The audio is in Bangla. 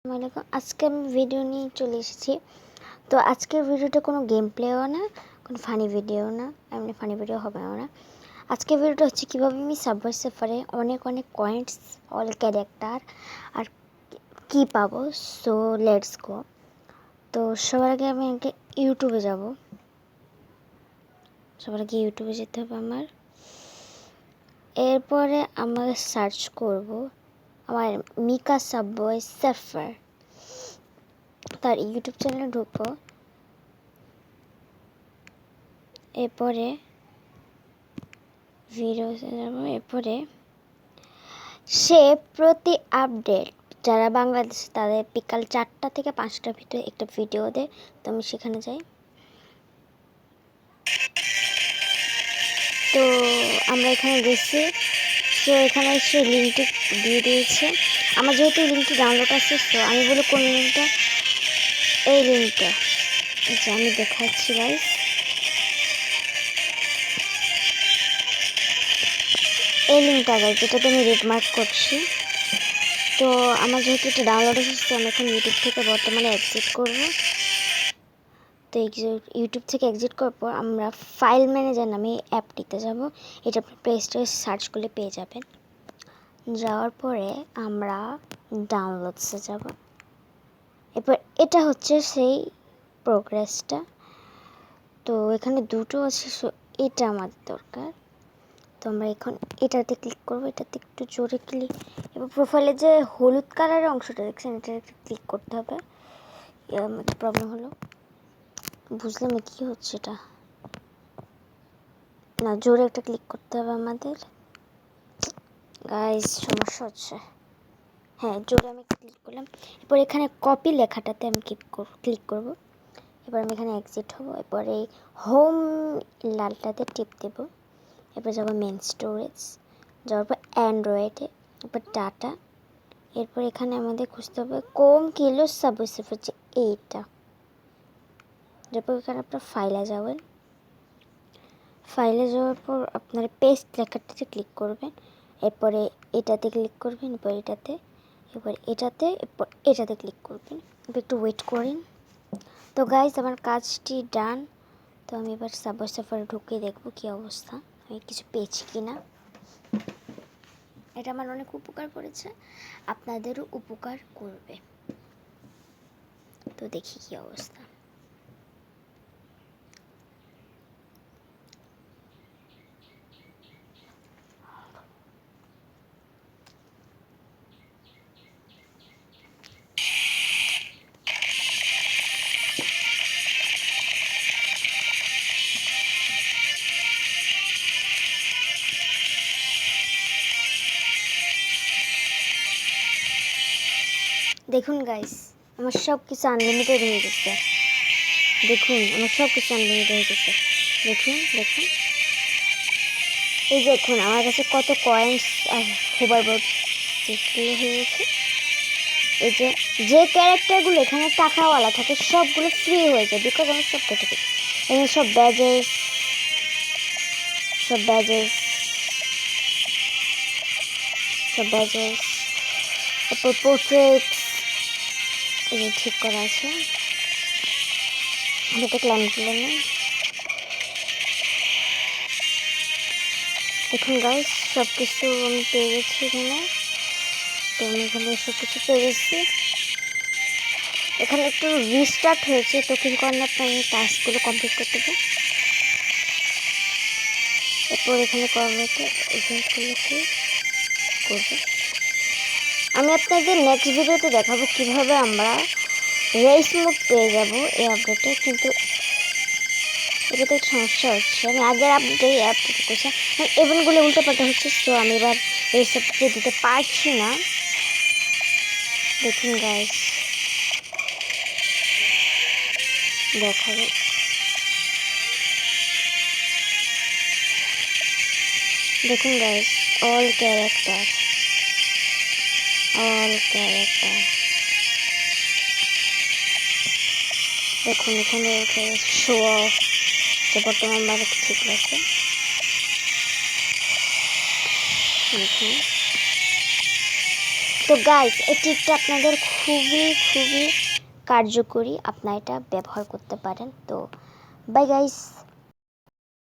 আসসালামাইকুম। আজকে আমি ভিডিও নিয়ে চলে এসেছি। তো আজকের ভিডিওটা কোনো গেম প্লেও না, কোনো ফানি ভিডিও না, এমনি ফানি ভিডিও হবে না। আজকের ভিডিওটা হচ্ছে কীভাবে আমি সাবওয়ে সার্ফারে অনেক কয়েন্টস, অল ক্যারেক্টার আর কি পাবো। So let's go. তো সবার আগে আমি ইউটিউবে যাব। সবার আগে ইউটিউবে যেতে হবে আমার। এরপরে আমরা সার্চ করব আমার মিকা সাবওয়ে সার্ফার। তার ইউটিউব চ্যানেলে ঢুকবো। এরপরে ভিডিওতে যাব। এরপরে সে প্রতি আপডেট যারা বাংলাদেশে তাদের বিকাল 4টা থেকে 5টার ভিতরে একটা ভিডিও দেয়। তো আমি সেখানে যাই। তো আমরা এখানে গেছি। তো এখানে সে লিঙ্কটি দিয়ে দিয়েছে। আমার যেহেতু লিঙ্কটি ডাউনলোড আছে, তো আমি বলি কোন লিঙ্কটা, এই লিঙ্কটা যে আমি দেখাচ্ছি গাইস। এই লিঙ্কটা গাইস, যেটাতে আমি রেড মার্ক করছি। তো আমার যেহেতু এটা ডাউনলোড আছে, তো আমি এখন ইউটিউব থেকে বর্তমানে এক্সিট করব। তো ইউটিউব থেকে এক্সিট করার পর আমরা ফাইল ম্যানেজার নামে অ্যাপটিতে যাব। এটা আপনি প্লে স্টোরে সার্চ করলে পেয়ে যাবেন। যাওয়ার পরে আমরা ডাউনলোডসে যাব। এরপর এটা হচ্ছে সেই প্রোগ্রেসটা। তো এখানে দুটো আছে, সো এটা আমাদের দরকার। তো আমরা এখন এটাতে ক্লিক করব। এটাতে একটু জোরে ক্লিক। এবার প্রোফাইলে যে হলুদ কালারের অংশটা দেখছেন, এটা একটু ক্লিক করতে হবে। একটা প্রবলেম হলো, বুঝলাম না কী হচ্ছে এটা। না, জোরে একটা ক্লিক করতে হবে আমাদের। গাইস সমস্যা হচ্ছে। হ্যাঁ, জোরে আমি ক্লিক করলাম। এরপর এখানে কপি লেখাটাতে আমি ক্লিক করব। এবার আমি এখানে এক্সিট হব। এরপর এই হোম লালটাতে টিপ দেব। এরপর যাবো মেন স্টোরেজ, যাওয়ার পর অ্যান্ড্রয়েডে, এরপর ডাটা। এরপর এখানে আমাদের খুঁজতে হবে কোম কিলো সাবওয়ে সার্ফার, যে এইটা। এরপর এখানে আপনার ফাইলে যাবেন। ফাইলে যাওয়ার পর আপনার পেস্ট লেখাটাতে ক্লিক করবেন। এরপরে এটাতে ক্লিক করবেন, এরপর এটাতে, এরপর এটাতে, এরপর এটাতে ক্লিক করবেন। একটু ওয়েট করেন। তো গাইজ আমার কাজটি ডান। তো আমি এবার সাবওয়ে সার্ফারে ঢুকে দেখবো কী অবস্থা, আমি কিছু পেয়েছি কি না। এটা আমার অনেক উপকার করেছে, আপনাদেরও উপকার করবে। তো দেখি কী অবস্থা। দেখুন গাইস, আমার সব কিছু আনলিমিটেড হয়ে গেছে। দেখুন আমার সব কিছু আনলিমিটেড হয়ে গেছে। দেখুন দেখুন, এই দেখুন আমার কাছে কত কয়েন্স আর হোভারবোর্ড হয়ে গেছে। এই যে ক্যারেক্টারগুলো এখানে টাকাওয়ালা থাকে সবগুলো ফ্রি হয়ে যায়, বিকজ আমার সব কেটে গেছে। এখানে সব ব্যাজেস, সব ব্যাজেস, সব ব্যাজেস, তারপর পোর্ট্রেটস ঠিক করা আছে। এটা ক্লাইম করলে না। দেখুন গাইস, সব কিছু আমি পেয়ে গেছি এখানে। তো আমি এখানে সব কিছু পেয়ে গেছি। এখানে একটু রিস্টার্ট হয়েছে, তো কিছু কারণে আপনার টাস্কগুলো কমপ্লিট করতে হবে। এরপর এখানে কর্মতে ইভেন্টগুলো করবে। আমি আপনাদের নেক্সট ভিডিওতে দেখাবো কীভাবে আমরা রেস মোড পেয়ে যাব এই আপডেটে। কিন্তু এটাতে একটা সমস্যা হচ্ছে, আমি আগের আপডেটে এই আপডেট করছি, ইভেন্টগুলো উল্টোপাল্টা হচ্ছে। তো আমি এবার রেস আপডেট দিতে পারছি না। দেখুন গাইস, দেখাবে। দেখুন guys, all character, all character. দেখুন এখানে শো অফ, যে বর্তমান বারে ঠিক আছে। দেখুন তো গাইস এই টিপটা আপনাদের খুবই কার্যকরী, আপনারা এটা ব্যবহার করতে পারেন। তো বাই গাইস।